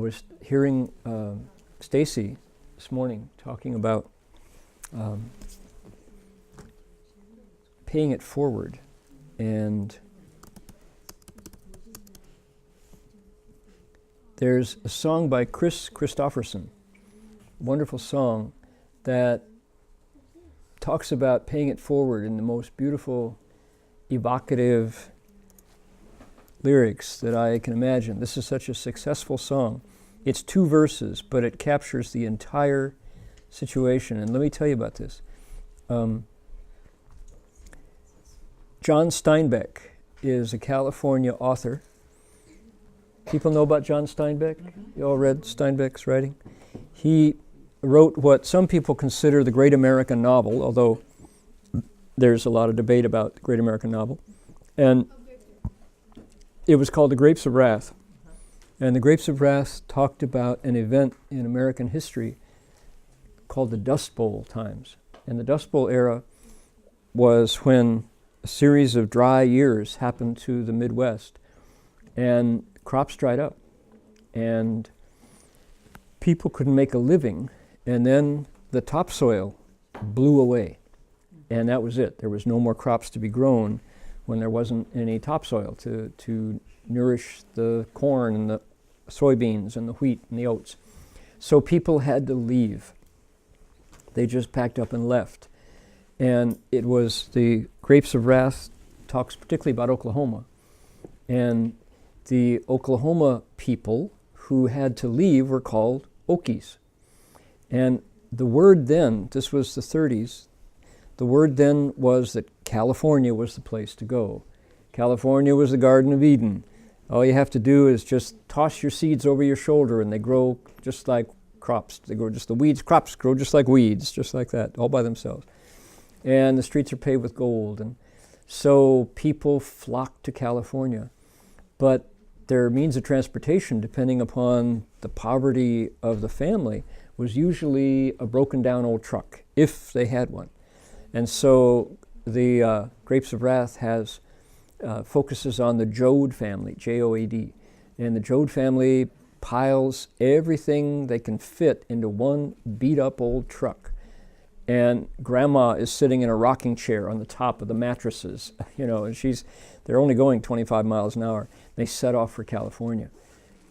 was hearing Stacy this morning talking about paying it forward, and there's a song by Kris Kristofferson, wonderful song that talks about paying it forward in the most beautiful, evocative lyrics that I can imagine. This is such a successful song. It's 2 verses, but it captures the entire situation. And let me tell you about this. John Steinbeck is a California author. People know about John Steinbeck? You all read Steinbeck's writing? He wrote what some people consider the great American novel, although there's a lot of debate about the great American novel. And it was called The Grapes of Wrath. And The Grapes of Wrath talked about an event in American history called the Dust Bowl times. And the Dust Bowl era was when a series of dry years happened to the Midwest, and crops dried up, and people couldn't make a living, and then the topsoil blew away, and that was it. There was no more crops to be grown when there wasn't any topsoil to nourish the corn and the soybeans and the wheat and the oats. So people had to leave. They just packed up and left. And it was the Grapes of Wrath talks particularly about Oklahoma. And the Oklahoma people who had to leave were called Okies. And the word then, this was the 30s, the word then was that California was the place to go. California was the Garden of Eden. All you have to do is just toss your seeds over your shoulder and they grow just like crops. They grow just the weeds. Crops grow just like weeds, just like that, all by themselves. And the streets are paved with gold. And so people flock to California. But their means of transportation, depending upon the poverty of the family, was usually a broken down old truck, if they had one. And so the Grapes of Wrath has focuses on the Joad family, J-O-A-D. And the Joad family piles everything they can fit into one beat up old truck. And grandma is sitting in a rocking chair on the top of the mattresses, and they're only going 25 miles an hour. They set off for California.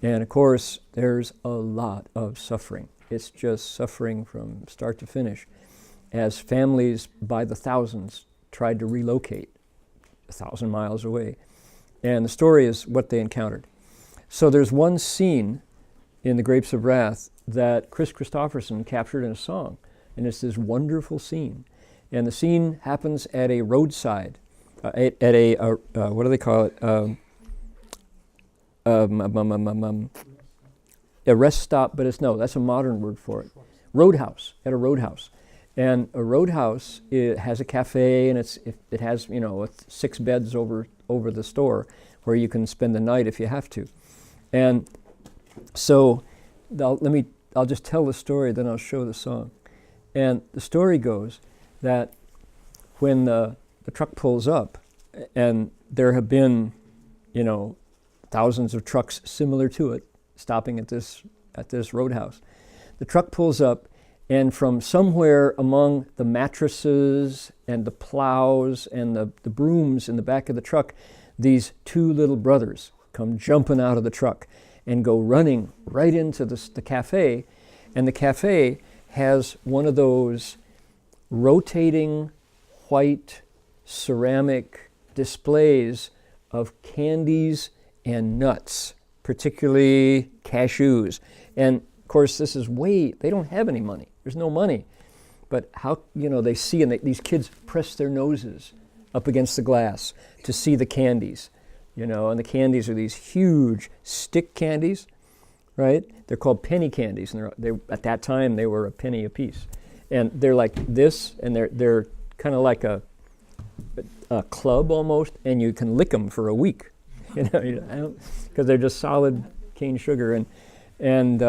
And of course, there's a lot of suffering. It's just suffering from start to finish, as families by the thousands tried to relocate 1,000 miles away. And the story is what they encountered. So there's one scene in The Grapes of Wrath that Kris Kristofferson captured in a song. And it's this wonderful scene. And the scene happens at a roadside, at a what do they call it? A rest stop, but that's a modern word for it. Roadhouse, at a roadhouse. And a roadhouse, it has a cafe, and it has 6 beds over the store where you can spend the night if you have to. And so I'll just tell the story, then I'll show the song. And the story goes that when the truck pulls up, and there have been, thousands of trucks similar to it stopping at this roadhouse. The truck pulls up, and from somewhere among the mattresses and the plows and the brooms in the back of the truck, these 2 little brothers come jumping out of the truck and go running right into the cafe. And the cafe has one of those rotating white ceramic displays of candies and nuts, particularly cashews. And of course, this is they don't have any money. There's no money. But how, they see, and these kids press their noses up against the glass to see the candies, and the candies are these huge stick candies, right? They're called penny candies, and they at that time they were a penny a piece, and they're like this, and they're kind of like a club almost, and you can lick them for a week, because they're just solid cane sugar, and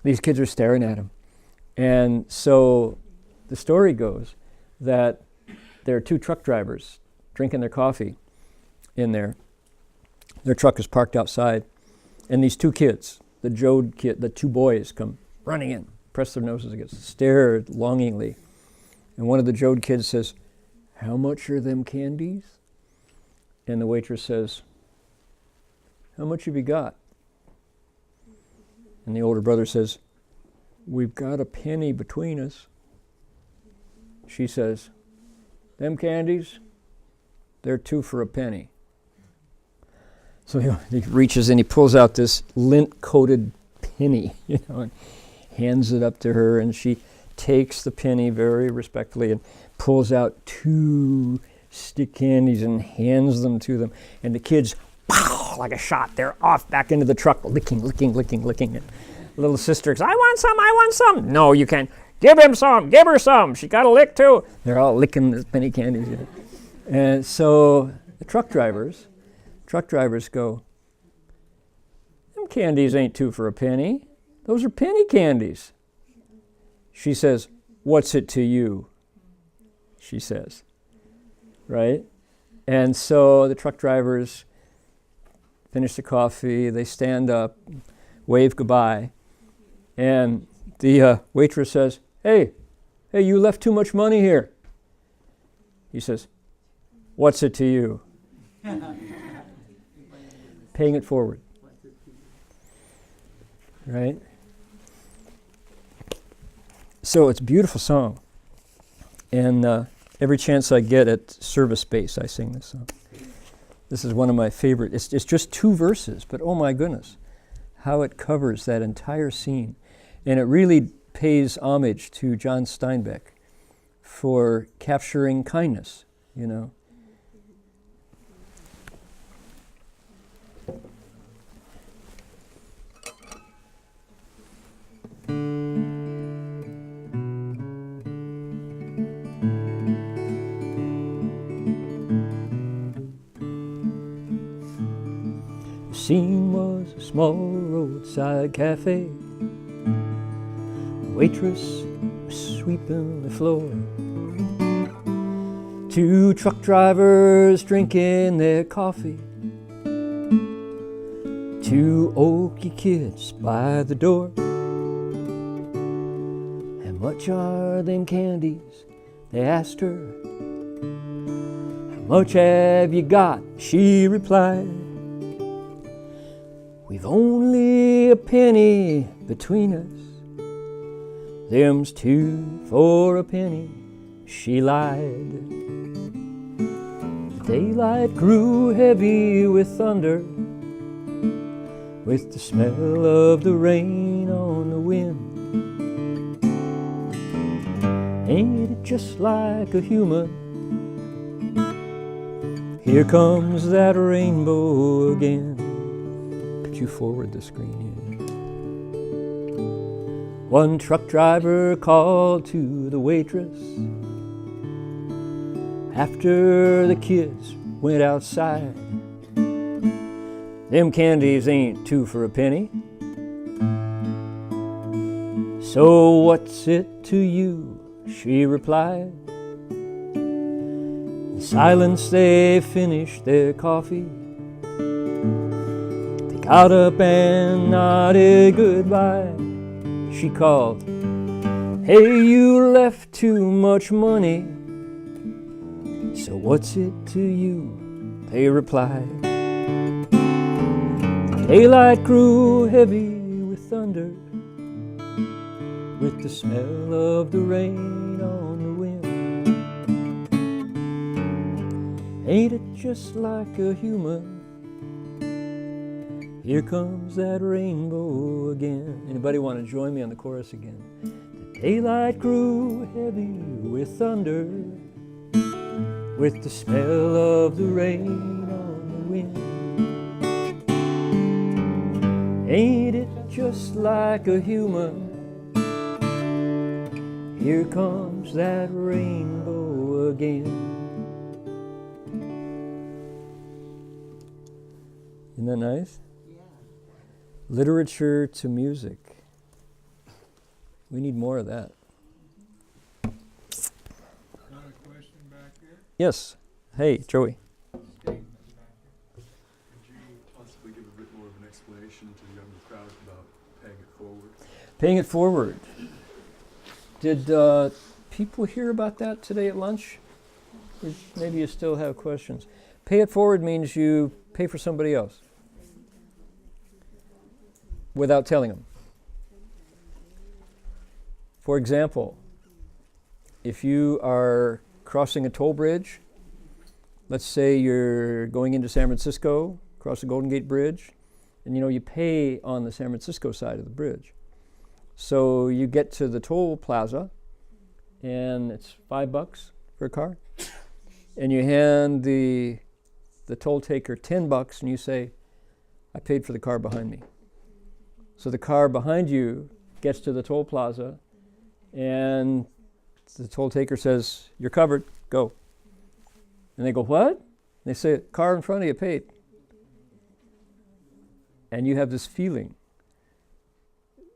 these kids are staring at them, and so the story goes that there are 2 truck drivers drinking their coffee in there. Their truck is parked outside, and these 2 kids, the Jode kid, the two boys come running in, press their noses against, stare longingly. And one of the Jode kids says, "How much are them candies?" And the waitress says, "How much have you got?" And the older brother says, "We've got a penny between us." She says, "Them candies, they're 2 for a penny." So he reaches in, he pulls out this lint-coated penny, and hands it up to her, and she takes the penny very respectfully and pulls out 2 stick candies and hands them to them. And the kids, pow, like a shot, they're off back into the truck, licking. And little sister goes, "I want some. "No, you can't. Give him some, give her some. She got a lick too." They're all licking the penny candies. And so the truck drivers go, "Them candies ain't 2 for a penny. Those are penny candies." She says, "What's it to you?" She says, right? And so the truck drivers finish the coffee, they stand up, wave goodbye, and the waitress says, hey, you left too much money here." He says, "What's it to you?" Paying it forward. Right? So it's a beautiful song. And every chance I get at service space, I sing this song. This is one of my favorite. It's just 2 verses, but oh my goodness, how it covers that entire scene. And it really pays homage to John Steinbeck for capturing kindness, The scene was a small roadside cafe. The waitress was sweeping the floor. 2 truck drivers drinking their coffee. 2 oaky kids by the door. "How much are them candies?" they asked her. "How much have you got?" she replied. "We've only a penny between us. Them's 2 for a penny," she lied. The daylight grew heavy with thunder, with the smell of the rain on the wind. Ain't it just like a human? Here comes that rainbow again. Could you forward the screen here? One truck driver called to the waitress after the kids went outside. "Them candies ain't 2 for a penny. So what's it to you?" she replied. In silence they finished their coffee. They got up and nodded goodbye. She called, "Hey, you left too much money." "So what's it to you?" they replied. Daylight grew heavy with thunder, with the smell of the rain on the wind. Ain't it just like a human? Here comes that rainbow again. Anybody want to join me on the chorus again? The daylight grew heavy with thunder, with the smell of the rain on the wind. Ain't it just like a human? Here comes that rainbow again. Isn't that nice? Literature to music. We need more of that. Got a question back here? Yes. Hey, Joey. Statement back here. Could you possibly give a bit more of an explanation to the younger crowd about Paying it forward. Did people hear about that today at lunch? Or maybe you still have questions. Pay it forward means you pay for somebody else without telling them. For example, if you are crossing a toll bridge, let's say you're going into San Francisco, across the Golden Gate Bridge, and you pay on the San Francisco side of the bridge. So you get to the toll plaza, and it's $5 for a car, and you hand the toll taker $10, and you say, "I paid for the car behind me." So the car behind you gets to the toll plaza, and the toll taker says, "You're covered, go." And they go, "What?" They say, "Car in front of you paid." And you have this feeling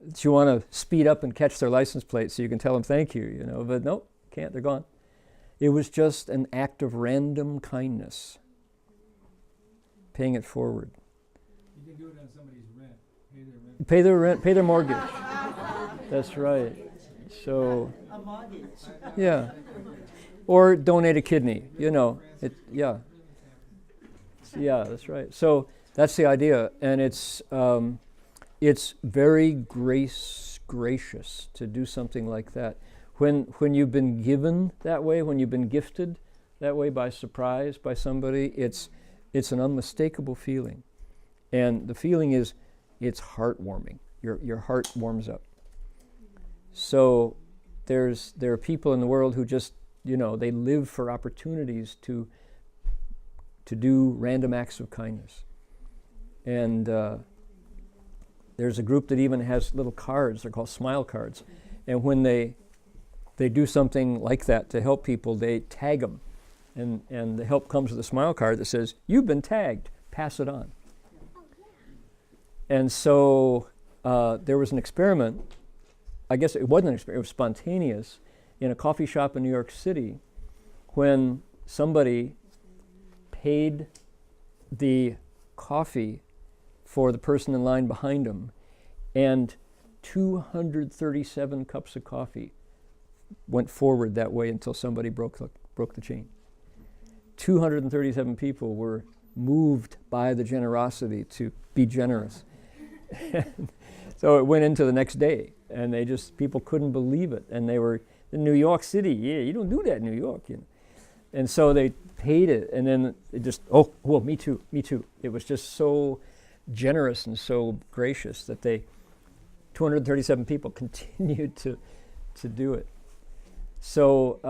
that you want to speed up and catch their license plate so you can tell them thank you, but nope, can't, they're gone. It was just an act of random kindness, paying it forward. You can do it on somebody's rent. Pay their rent. Pay their mortgage. That's right. So, A mortgage. yeah. Or donate a kidney, yeah. Yeah, that's right. So that's the idea, and it's very gracious to do something like that. When you've been given that way, when you've been gifted that way by surprise by somebody, it's an unmistakable feeling, and the feeling is it's heartwarming. Your heart warms up. So there are people in the world who just they live for opportunities to do random acts of kindness. And there's a group that even has little cards, they're called smile cards. And when they do something like that to help people, they tag them. And the help comes with a smile card that says, "You've been tagged, pass it on." And so there was an experiment, I guess it wasn't an experiment, it was spontaneous, in a coffee shop in New York City, when somebody paid the coffee for the person in line behind him, and 237 cups of coffee went forward that way until somebody broke the chain. 237 people were moved by the generosity to be generous. So it went into the next day, and people couldn't believe it, and they were in New York City. Yeah, you don't do that in New York, And so they paid it, and then it just, me too. It was just so generous and so gracious that 237 people continued to do it. So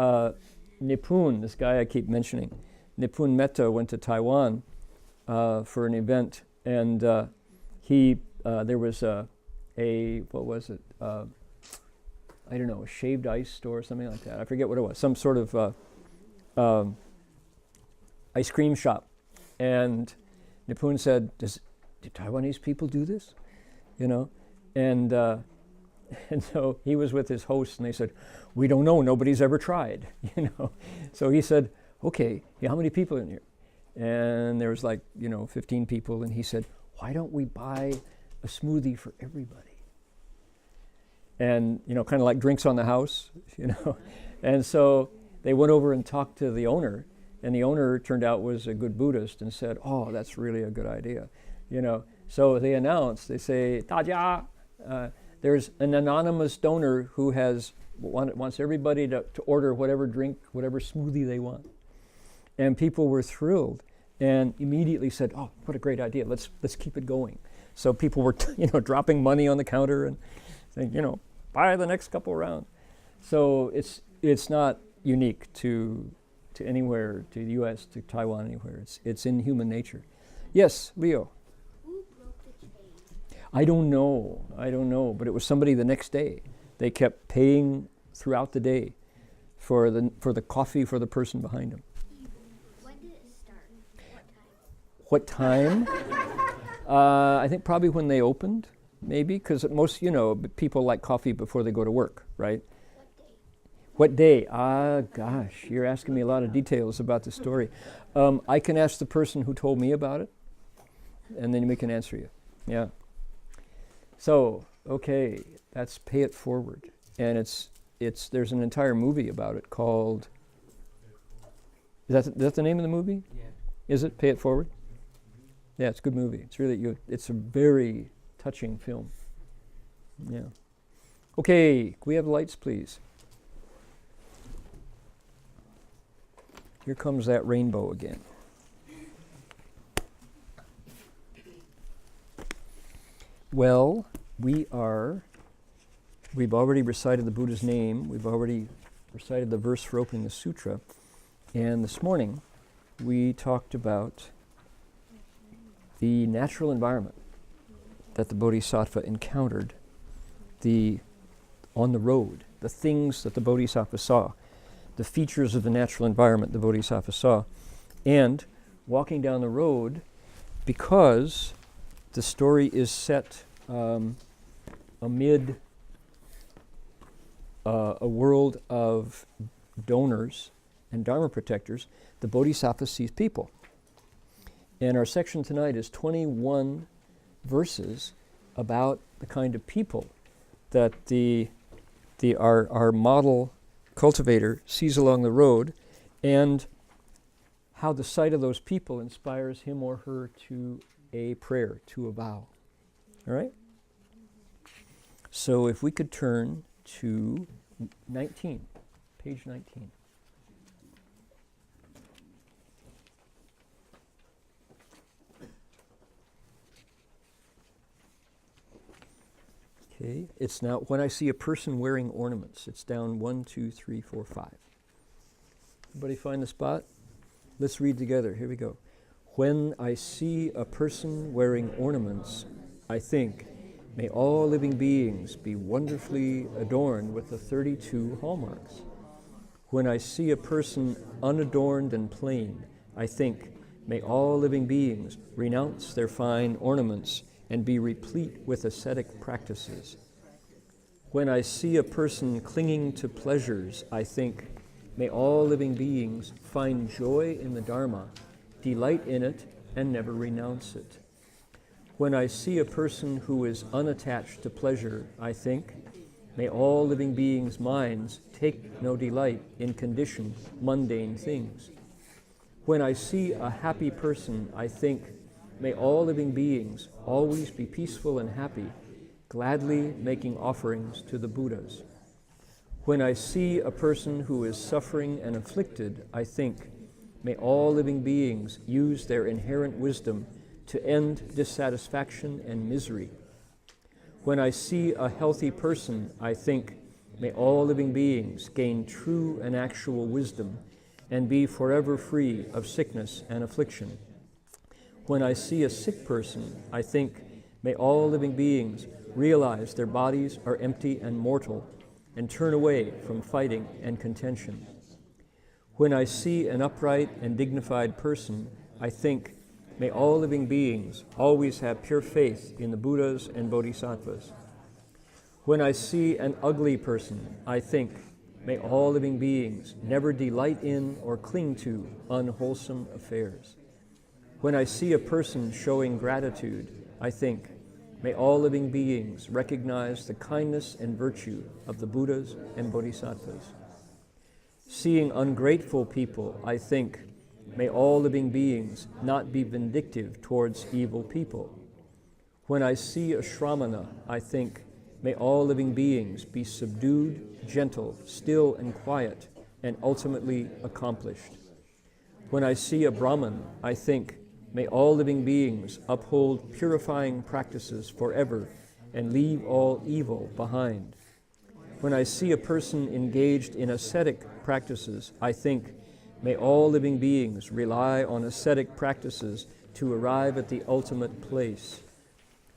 Nipun, this guy I keep mentioning, Nipun Metta went to Taiwan for an event, and there was what was it? I don't know, a shaved ice store or something like that. I forget what it was. Some sort of ice cream shop. And Nipun said, do Taiwanese people do this? And so he was with his host, and they said, "We don't know. Nobody's ever tried." So he said, "Okay, how many people in here?" And there was 15 people, and he said, "Why don't we buy a smoothie for everybody?" And kind of like drinks on the house, And so they went over and talked to the owner, and the owner turned out was a good Buddhist and said, "Oh, that's really a good idea," So they announced, they say, "大家," there's an anonymous donor who wants everybody to order whatever drink, whatever smoothie they want. And people were thrilled and immediately said, "Oh, what a great idea! Let's keep it going." So people were dropping money on the counter and saying, "Buy the next couple rounds." So it's not unique to anywhere, to the U.S., to Taiwan, anywhere. It's in human nature. Yes, Leo. Who broke the chain? I don't know, but it was somebody the next day. They kept paying throughout the day for the coffee for the person behind them. When did it start? What time? I think probably when they opened, maybe, because most, people like coffee before they go to work, right? What day? Gosh, you're asking me a lot of details about the story. I can ask the person who told me about it, and then we can answer you. Yeah. So, Okay, that's Pay It Forward. And there's an entire movie about it called, is that the name of the movie? Yeah. Is it Pay It Forward? Yeah, it's a good movie. It's really good. It's a very touching film. Yeah. Okay, can we have lights, please? Here comes that rainbow again. Well, we've already recited the Buddha's name. We've already recited the verse for opening the sutra. And this morning, we talked about the natural environment that the Bodhisattva encountered on the road, the things that the Bodhisattva saw, the features of the natural environment the Bodhisattva saw, and walking down the road, because the story is set amid a world of donors and Dharma protectors, the Bodhisattva sees people. And our section tonight is 21 verses about the kind of people that our model cultivator sees along the road, and how the sight of those people inspires him or her to a prayer, to a vow. All right? So if we could turn to 19, page 19. Okay, it's now when I see a person wearing ornaments. It's down 1, 2, 3, 4, 5. Everybody find the spot? Let's read together. Here we go. When I see a person wearing ornaments, I think, may all living beings be wonderfully adorned with the 32 hallmarks. When I see a person unadorned and plain, I think, may all living beings renounce their fine ornaments and be replete with ascetic practices. When I see a person clinging to pleasures, I think, may all living beings find joy in the Dharma, delight in it, and never renounce it. When I see a person who is unattached to pleasure, I think, may all living beings' minds take no delight in conditioned, mundane things. When I see a happy person, I think, may all living beings always be peaceful and happy, gladly making offerings to the Buddhas. When I see a person who is suffering and afflicted, I think, may all living beings use their inherent wisdom to end dissatisfaction and misery. When I see a healthy person, I think, may all living beings gain true and actual wisdom and be forever free of sickness and affliction. When I see a sick person, I think, may all living beings realize their bodies are empty and mortal and turn away from fighting and contention. When I see an upright and dignified person, I think, may all living beings always have pure faith in the Buddhas and Bodhisattvas. When I see an ugly person, I think, may all living beings never delight in or cling to unwholesome affairs. When I see a person showing gratitude, I think, may all living beings recognize the kindness and virtue of the Buddhas and Bodhisattvas. Seeing ungrateful people, I think, may all living beings not be vindictive towards evil people. When I see a shramana, I think, may all living beings be subdued, gentle, still, and quiet, and ultimately accomplished. When I see a Brahman, I think, may all living beings uphold purifying practices forever and leave all evil behind. When I see a person engaged in ascetic practices, I think, may all living beings rely on ascetic practices to arrive at the ultimate place.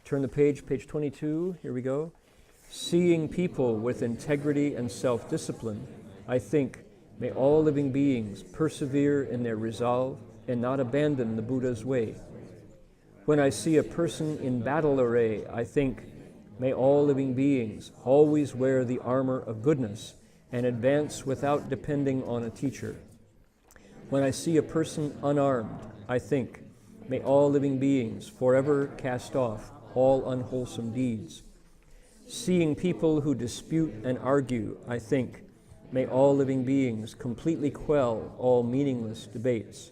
Turn the page, page 22, here we go. Seeing people with integrity and self-discipline, I think, may all living beings persevere in their resolve and not abandon the Buddha's way. When I see a person in battle array, I think, may all living beings always wear the armor of goodness and advance without depending on a teacher. When I see a person unarmed, I think, may all living beings forever cast off all unwholesome deeds. Seeing people who dispute and argue, I think, may all living beings completely quell all meaningless debates.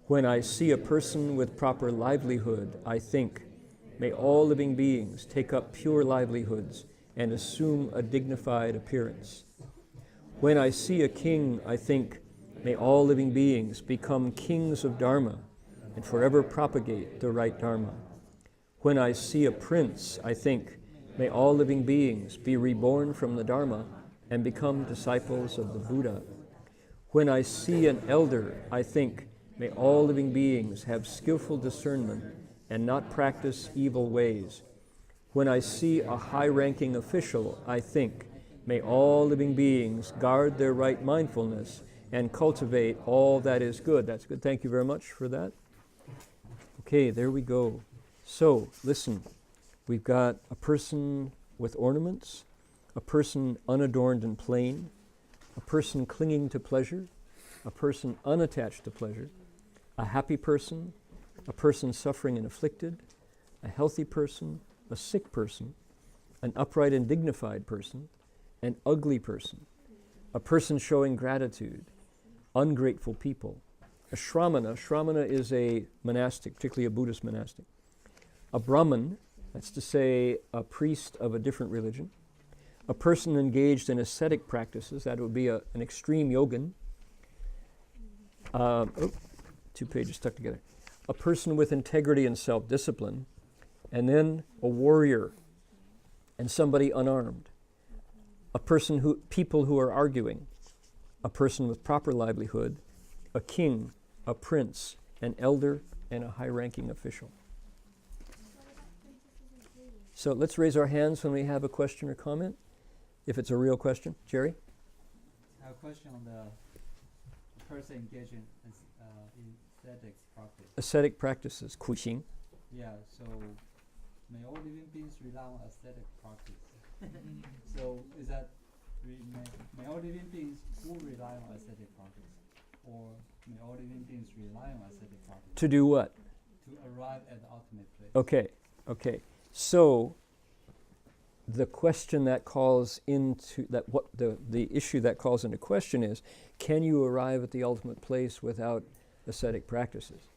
When I see a person with proper livelihood, I think, may all living beings take up pure livelihoods and assume a dignified appearance. When I see a king, I think, may all living beings become kings of Dharma and forever propagate the right Dharma. When I see a prince, I think, may all living beings be reborn from the Dharma and become disciples of the Buddha. When I see an elder, I think, may all living beings have skillful discernment and not practice evil ways. When I see a high-ranking official, I think, may all living beings guard their right mindfulness and cultivate all that is good. That's good. Thank you very much for that. Okay, there we go. So, listen, we've got a person with ornaments, a person unadorned and plain, a person clinging to pleasure, a person unattached to pleasure, a happy person, a person suffering and afflicted, a healthy person, a sick person, an upright and dignified person, an ugly person, a person showing gratitude, ungrateful people, a shramana. Shramana is a monastic, particularly a Buddhist monastic. A Brahmin, that's to say a priest of a different religion. A person engaged in ascetic practices, that would be an extreme yogin. 2 pages stuck together. A person with integrity and self-discipline. And then a warrior and somebody unarmed. People who are arguing. A person with proper livelihood. A king, a prince, an elder, and a high-ranking official. So let's raise our hands when we have a question or comment, if it's a real question. Jerry? I have a question on the person engaging in ascetic practice. Ascetic practices, 苦行. Yeah, so may all living beings rely on ascetic practice. So is that may all living beings who rely on ascetic practice, or may all living beings rely on ascetic practice? To do what? To arrive at the ultimate place. Okay. So the question that calls into that, what the issue that calls into question is, can you arrive at the ultimate place without ascetic practices?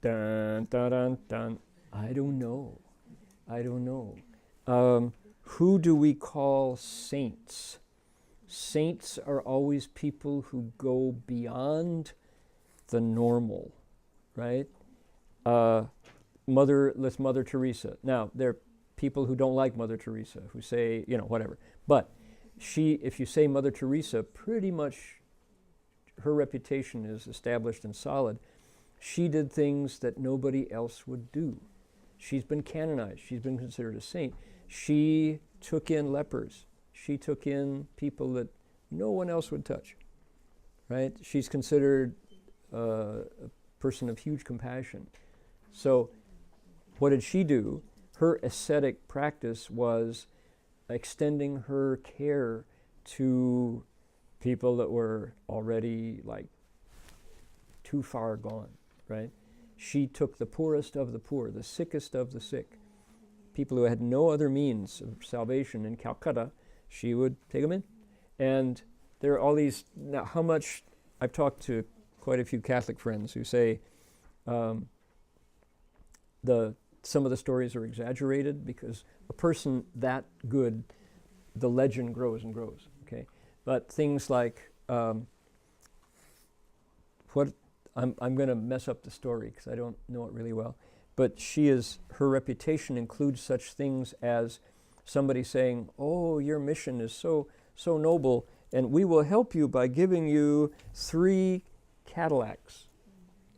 Dun, dun, dun, dun. I don't know. Who do we call saints? Saints are always people who go beyond the normal, right? Mother Teresa. Now, there are people who don't like Mother Teresa, who say, whatever. But if you say Mother Teresa, pretty much her reputation is established and solid. She did things that nobody else would do. She's been canonized. She's been considered a saint. She took in lepers. She took in people that no one else would touch, right? She's considered a person of huge compassion. So what did she do? Her ascetic practice was extending her care to people that were already too far gone, right? She took the poorest of the poor, the sickest of the sick, people who had no other means of salvation in Calcutta. She would take them in. And there are all these, now how much, I've talked to quite a few Catholic friends who say some of the stories are exaggerated because a person that good, the legend grows and grows, okay? But things like, I'm going to mess up the story because I don't know it really well, but her reputation includes such things as somebody saying, oh, your mission is so noble, and we will help you by giving you 3 Cadillacs,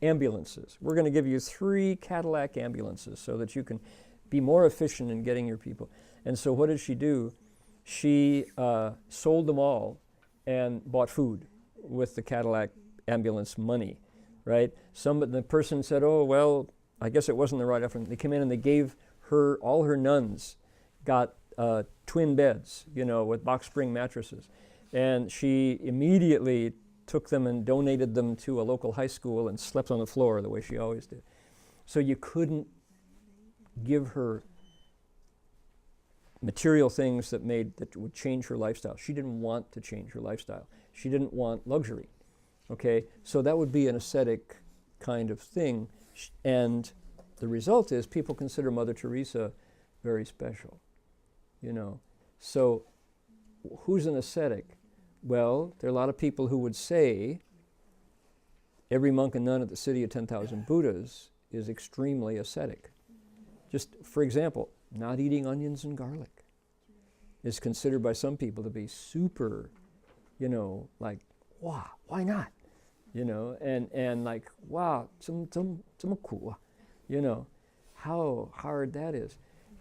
ambulances. We're going to give you 3 Cadillac ambulances so that you can be more efficient in getting your people. And so what did she do? She sold them all and bought food with the Cadillac ambulance money, right? The person said, oh, well, I guess it wasn't the right offer. They came in and they gave her, all her nuns got twin beds, with box spring mattresses. And she immediately took them and donated them to a local high school and slept on the floor the way she always did. So you couldn't give her material things that would change her lifestyle. She didn't want to change her lifestyle. She didn't want luxury. Okay, so that would be an ascetic kind of thing, and the result is people consider Mother Teresa very special, you know. So who's an ascetic? Well, there are a lot of people who would say every monk and nun at the City of 10,000 Buddhas is extremely ascetic. Just for example, not eating onions and garlic is considered by some people to be super, you know, like, wow, why not? You know, and like, wow, 这么苦, you know, how hard that is.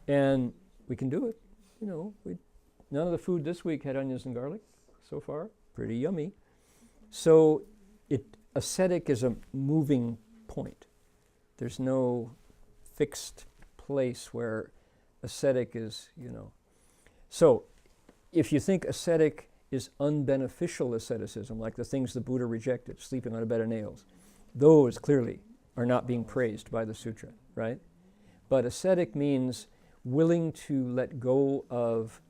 And we can do it, you know. None of the food this week had onions and garlic so far, pretty yummy. So ascetic is a moving point. There's no fixed place where ascetic is, you know. So if you think ascetic is unbeneficial asceticism, like the things the Buddha rejected, sleeping on a bed of nails, those clearly are not being praised by the sutra, right? But ascetic means willing to let go of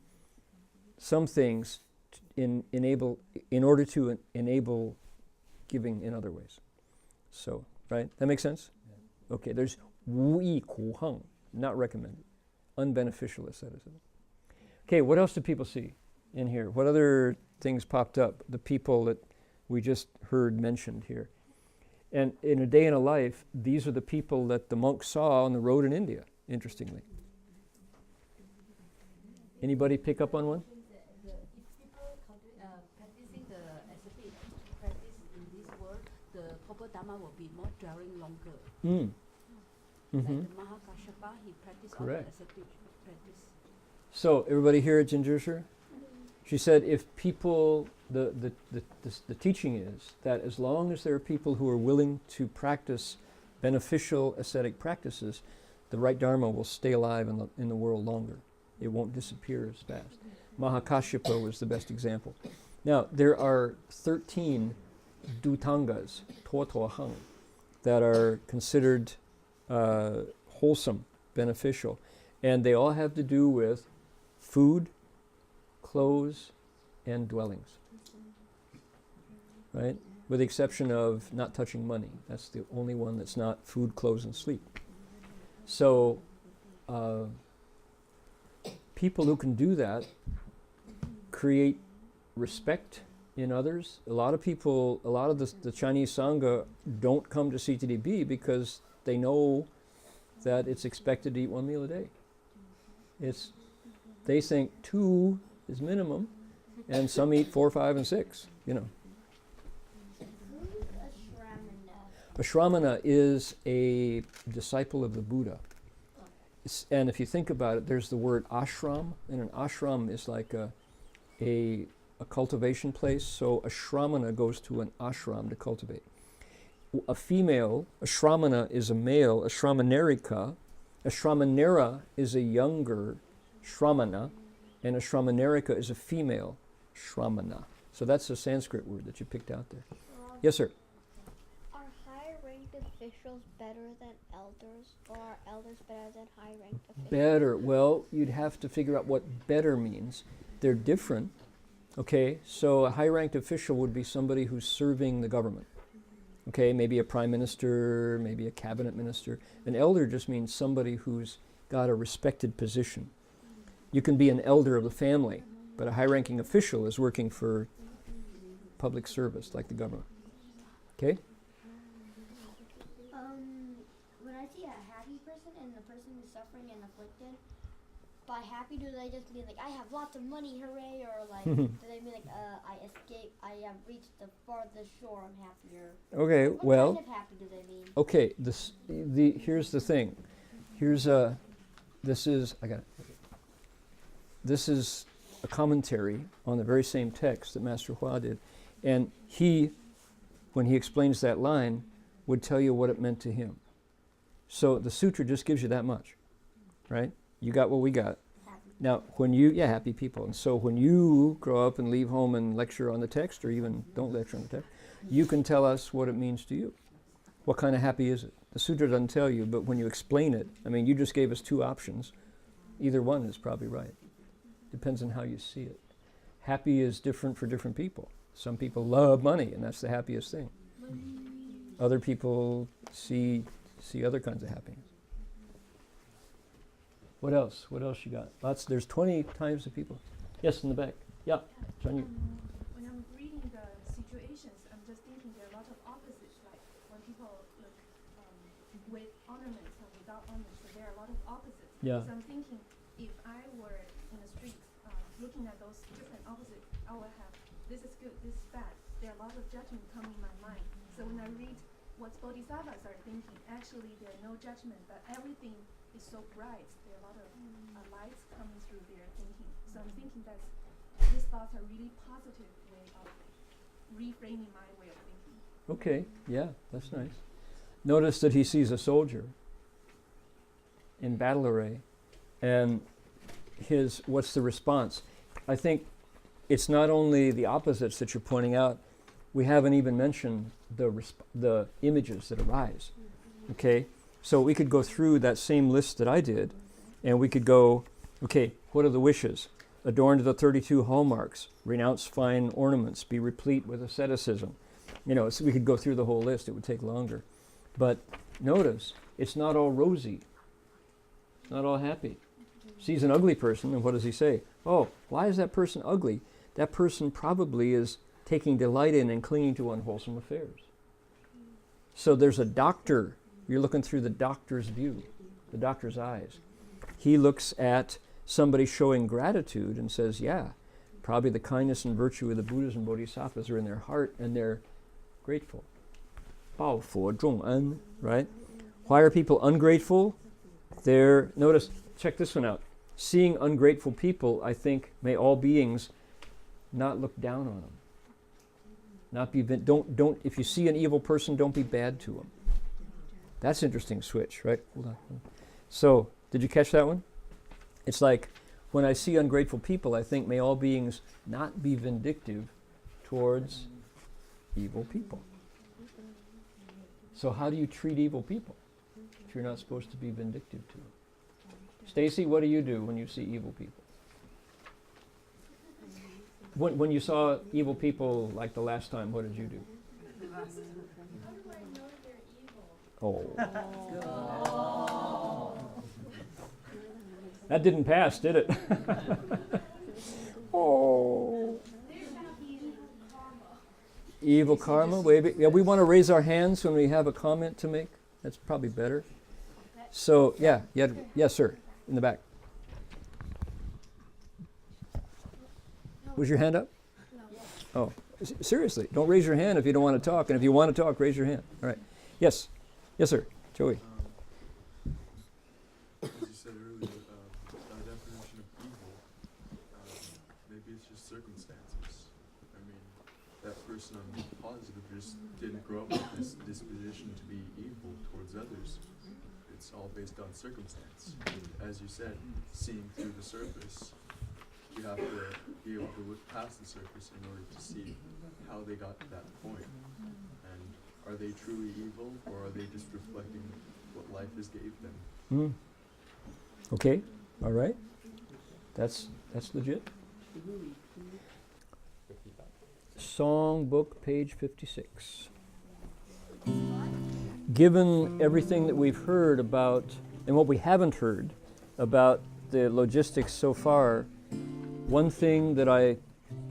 some things in order to enable giving in other ways. So, right? That makes sense? Yeah. Okay, there's wu yi ku heng, not recommended. Unbeneficial asceticism. Okay, what else do people see in here? What other things popped up? The people that we just heard mentioned here. And in A Day in a Life, these are the people that the monks saw on the road in India, interestingly. Anybody pick up on one? If people practicing the ascetic practice in this world, the proper Dharma will be more enduring longer. Mm. Mm-hmm. Like the Mahakashyapa, he practiced all the ascetic practice. So, everybody here at Manjusri? She said if people, the teaching is that as long as there are people who are willing to practice beneficial ascetic practices, the right Dharma will stay alive in the world longer. It won't disappear as fast. Mahakashyapa was the best example. Now, there are 13 dutangas, to hang, that are considered wholesome, beneficial. And they all have to do with food, clothes, and dwellings. Right? With the exception of not touching money. That's the only one that's not food, clothes, and sleep. So, people who can do that create respect in others. A lot of the Chinese Sangha don't come to CTDB because they know that it's expected to eat one meal a day. They think 2 is minimum, and some eat 4, 5, and 6, you know. Who's a shramana? A shramana is a disciple of the Buddha. And if you think about it, there's the word ashram, and an ashram is like a cultivation place. So a shramana goes to an ashram to cultivate. A female, a shramana is a male, a shramanarika. A shramanera is a younger shramana, and a shramanarika is a female shramana. So that's a Sanskrit word that you picked out there. Yes, sir? Are high-ranked officials better than elders, or are elders better than high-ranked officials? Better. Well, you'd have to figure out what better means. They're different. Okay, so a high-ranked official would be somebody who's serving the government. Okay, maybe a prime minister, maybe a cabinet minister. An elder just means somebody who's got a respected position. You can be an elder of the family, but a high-ranking official is working for public service, like the government. Okay? When I see a happy person and the person who's suffering and afflicted, by happy do they just mean like I have lots of money, hooray, or like do they mean like I escaped, I have reached the farthest shore, I'm happier? Okay, What well, kind of happy do they mean? okay, here's the thing. This is a commentary on the very same text that Master Hua did. And he, when he explains that line, would tell you what it meant to him. So the sutra just gives you that much, right? You got what we got. Happy. Now, happy people. And so when you grow up and leave home and lecture on the text, or even don't lecture on the text, you can tell us what it means to you. What kind of happy is it? The sutra doesn't tell you, but when you explain it, I mean, you just gave us 2 options. Either one is probably right. depends on how you see it. Happy is different for different people. Some people love money, and that's the happiest thing. Other people see other kinds of happiness. What else? What else you got? There's 20 types of people. Yes, in the back. Yeah, John, you. When I'm reading the situations, I'm just thinking there are a lot of opposites, like when people look with ornaments and without ornaments, so there are a lot of opposites. Yeah. So I'm thinking, if I were in the street looking at those different opposites, I would have, this is good, this is bad. There are a lot of judgment coming in my mind. So when I read what Bodhisattvas are thinking, actually there are no judgment, but everything is so bright. There are a lot of lights coming through their thinking. So I'm thinking that these thoughts are really positive way of reframing my way of thinking. Okay, yeah, that's nice. Notice that he sees a soldier in battle array, and what's the response? I think it's not only the opposites that you're pointing out. We haven't even mentioned the images that arise. Okay, so we could go through that same list that I did, and we could go, okay, what are the wishes? Adorn to the 32 hallmarks, renounce fine ornaments, be replete with asceticism. So we could go through the whole list. It would take longer. But notice, it's not all rosy. It's not all happy. Sees an ugly person, and what does he say? Oh, why is that person ugly? That person probably is taking delight in and clinging to unwholesome affairs. So there's a doctor. You're looking through the doctor's view, the doctor's eyes. He looks at somebody showing gratitude and says, yeah, probably the kindness and virtue of the Buddhas and Bodhisattvas are in their heart and they're grateful. 报佛众恩, right? Why are people ungrateful? Notice, check this one out. Seeing ungrateful people, I think, may all beings not look down on them. Not be, don't, if you see an evil person, don't be bad to them. That's an interesting switch, right? Hold on. So, did you catch that one? It's like, when I see ungrateful people, I think may all beings not be vindictive towards evil people. So how do you treat evil people if you're not supposed to be vindictive to them? Stacy, what do you do when you see evil people? When you saw evil people like the last time, what did you do? How do I know they're evil? Oh. That didn't pass, did it? Oh. Evil karma. Yeah, we want to raise our hands when we have a comment to make. That's probably better. So, yes, sir, in the back. Was your hand up? No. Oh, seriously, don't raise your hand if you don't want to talk. And if you want to talk, raise your hand. All right. Yes, sir, Joey. As you said earlier, our definition of evil, maybe it's just circumstances. I mean, that person I'm positive just didn't grow up with this disposition to be evil towards others. It's all based on circumstance. As you said, seeing through the surface, you have to be able to look past the surface in order to see how they got to that point. And are they truly evil, or are they just reflecting what life has gave them? Okay, all right. That's legit. Songbook, page 56. Given everything that we've heard about, and what we haven't heard about the logistics so far, one thing that I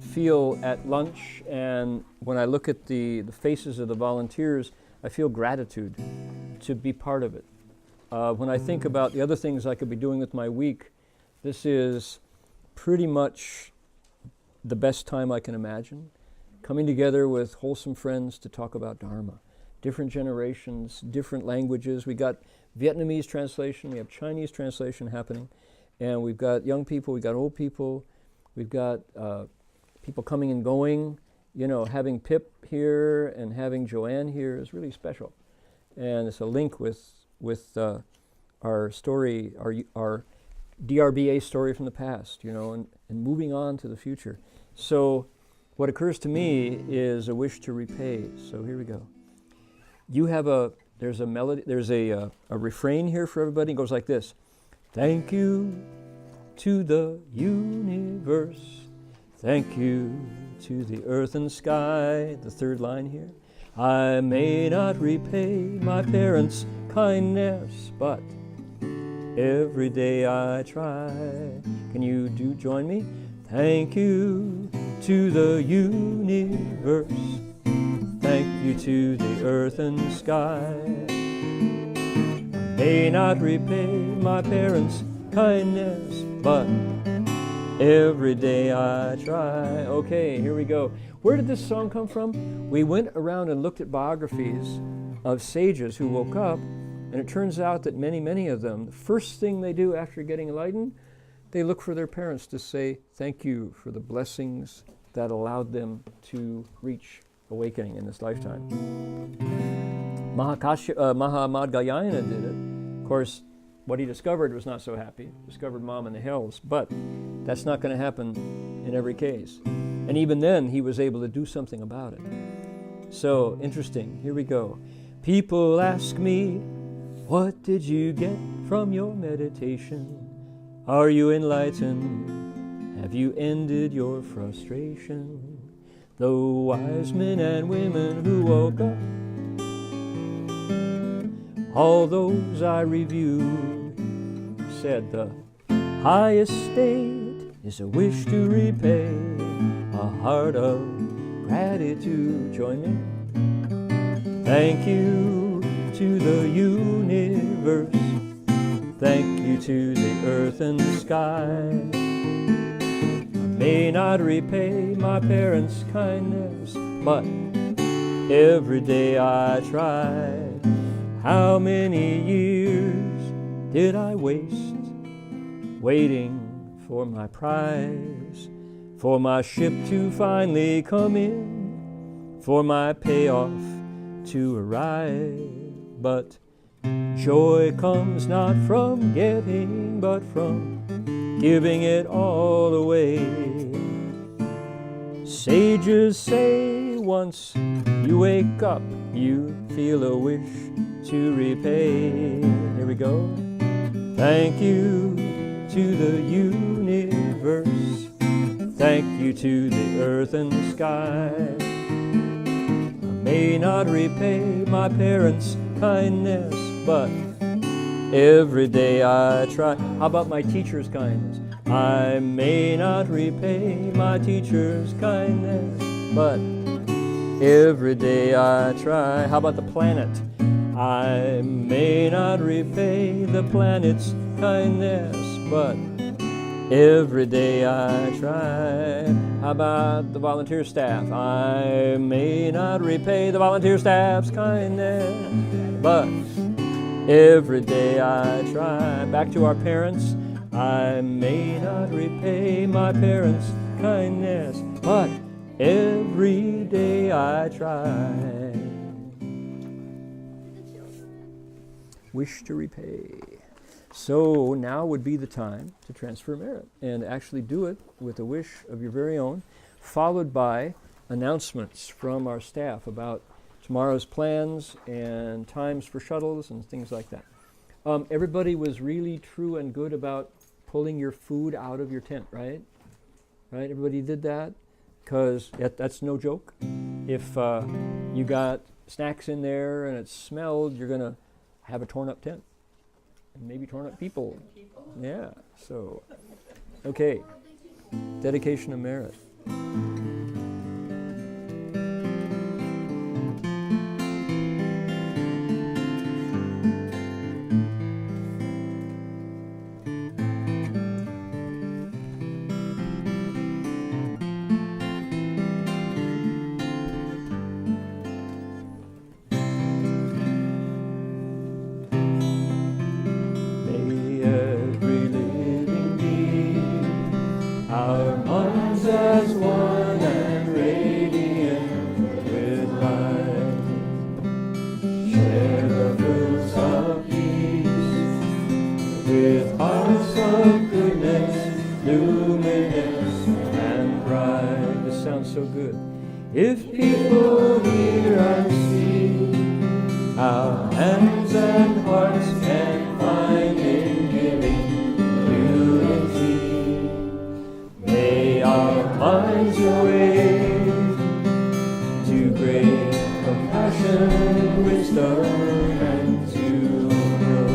feel at lunch and when I look at the faces of the volunteers, I feel gratitude to be part of it. When I think about the other things I could be doing with my week, this is pretty much the best time I can imagine. Coming together with wholesome friends to talk about Dharma. Different generations, different languages. We got Vietnamese translation, we have Chinese translation happening, and we've got young people, we've got old people, we've got people coming and going. Having Pip here and having Joanne here is really special. And it's a link with our story, our DRBA story from the past, and moving on to the future. So what occurs to me is a wish to repay. So here we go. There's a melody, there's a refrain here for everybody. It goes like this. Thank you to the universe. Thank you to the earth and sky. The third line here. I may not repay my parents' kindness, but every day I try. Can you join me? Thank you to the universe. Thank you to the earth and sky. I may not repay my parents' kindness, but every day I try. Okay, here we go. Where did this song come from? We went around and looked at biographies of sages who woke up, and it turns out that many of them, the first thing they do after getting enlightened, they look for their parents to say thank you for the blessings that allowed them to reach awakening in this lifetime. Mahamadhyayana did it. Of course, what he discovered was not so happy. Discovered mom in the hells, but that's not going to happen in every case. And even then, he was able to do something about it. So, interesting. Here we go. People ask me, what did you get from your meditation? Are you enlightened? Have you ended your frustration? The wise men and women who woke up, all those I reviewed, said the highest state is a wish to repay, a heart of gratitude. Join me. Thank you to the universe. Thank you to the earth and sky. I may not repay my parents' kindness, but every day I try. How many years did I waste waiting for my prize, for my ship to finally come in, for my payoff to arrive? But joy comes not from getting, but from giving it all away. Sages say once you wake up, you feel a wish to repay. Here we go. Thank you to the universe. Thank you to the earth and sky. I may not repay my parents' kindness, but every day I try. How about my teacher's kindness? I may not repay my teacher's kindness, but every day I try. How about the planet? I may not repay the planet's kindness, but every day I try. How about the volunteer staff? I may not repay the volunteer staff's kindness, but every day I try. Back to our parents. I may not repay my parents' kindness, but every day I try. Wish to repay. So now would be the time to transfer merit and actually do it with a wish of your very own, followed by announcements from our staff about tomorrow's plans and times for shuttles and things like that. Everybody was really true and good about pulling your food out of your tent, right? Right? Everybody did that? Because that's no joke. If you got snacks in there and it smelled, you're going to have a torn up tent. And maybe torn up people. Yeah, so, okay. Dedication of merit. So good. If people hear and see how hands and hearts can find in giving unity. wisdom and to grow.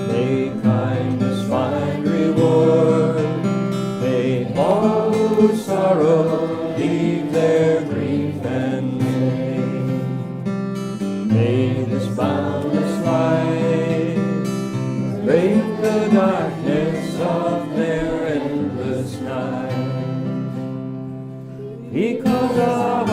May kindness find reward. May all who sorrow leave their grief and pain. May this boundless light break the darkness of their endless night. Because